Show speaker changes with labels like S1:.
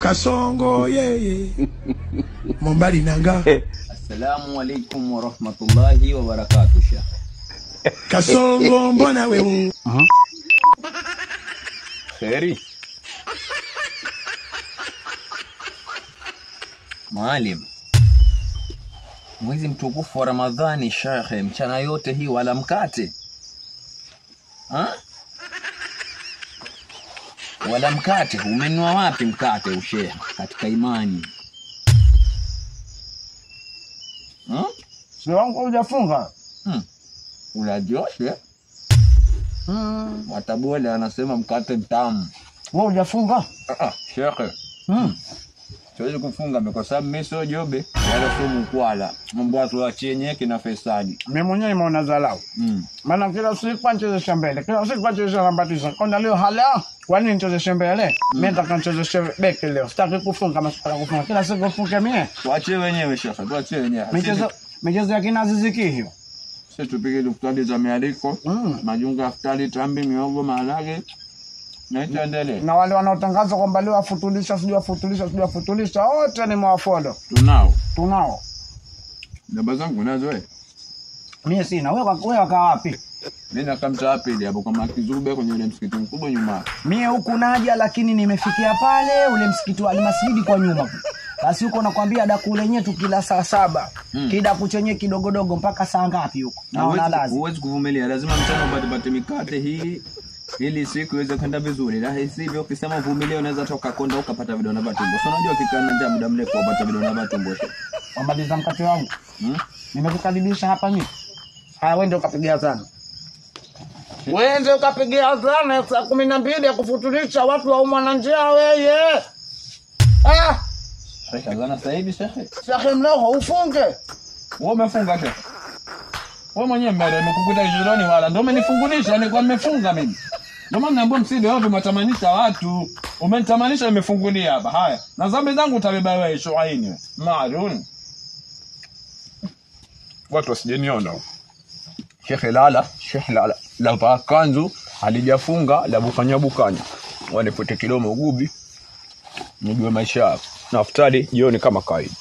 S1: Kasongo yeye Mombali nanga.
S2: Assalamu alaikum wa rahmatullahi wa barakatuh.
S1: Kasongo mbona wewe?
S2: Kheri. Maalim, mwezi mtukufu wa Ramadhani shekhe, mchana yote hii wala mkate? Wala mkate? Umenunua wapi mkate ushehe katika imani?
S3: Sio wangu hujafunga?
S2: Unajoshe? Watabole anasema mkate mtamu.
S3: Wewe hujafunga?
S2: Shekhe. Siwezi kufunga kwa sababu mimi sio jobe wala sio mkwala. Mambo watu wachenye kina Faisali.
S3: Mimi mwenyewe nimeona dharau. Maana kila siku anachezesha mbele. Kila siku anachezesha lambatiza. Kona leo hala, kwa nini nichezeshe mbele? Mimi nataka nichezeshe beki leo. Sitaki kufunga masipala kufunga. Kila siku kufunga mimi.
S2: Tuache wenyewe shekhe, tuache wenyewe.
S3: Michezo ya kina Aziziki hiyo.
S2: Sisi tupige daftari za mialiko, majunga aftari, tambi, miogo, maharage.
S3: Na wale wanaotangaza kwamba leo afutulisha, sijui afutulisha, wote ni mwafollow. Tunao.
S2: Namba zangu nazo wewe?
S3: Mimi sina. Wewe waka wapi?
S2: Mimi nakamta wapi ile hapo kama Kizube kwenye ile msikiti mkubwa nyuma.
S3: Mimi huku naja lakini nimefikia pale ule msikiti wa Al-Masjid kwa nyuma. Basi huko nakwambia daku lenyewe tu kila saa 7. Kidaku chenye kidogodogo mpaka saa ngapi huko? Naona lazima.
S2: Huwezi kuvumilia, lazima mchana upate mikate hii ili siku iweze kwenda vizuri. Na hivyo ukisema uvumilie unaweza toka konda ukapata vidonda vya tumbo. Sio unajua kikana njaa muda mrefu upata vidonda vya tumbo.
S3: Wamaliza mkate wangu. Nimekukaribisha hapa mimi. Haya wewe ndio ukapigia adhana. Wewe ndio ukapigia adhana saa 12 ya kufutulisha watu wa umma na njaa wewe.
S2: Shekhe adhana sasa hivi shekhe.
S3: Shekhe mleo ufunge.
S2: Wewe umefunga shekhe? Wewe mwenyewe mbele nimekukuta jirani wala ndio umenifungulisha ni kwa nimefunga mimi. Ndio maana naomba msidi wao vimatamanisha watu. Umenitamanisha nimefungulia hapa. Haya. Na dhambi zangu utabeba wewe Shuaini. Maalum. Watu wasijeniona. Shekhe lala la pakanzu alijafunga la bukanya. Wanifute kidomo gubi. Nijue maisha yako. Na iftari jioni kama kawaida.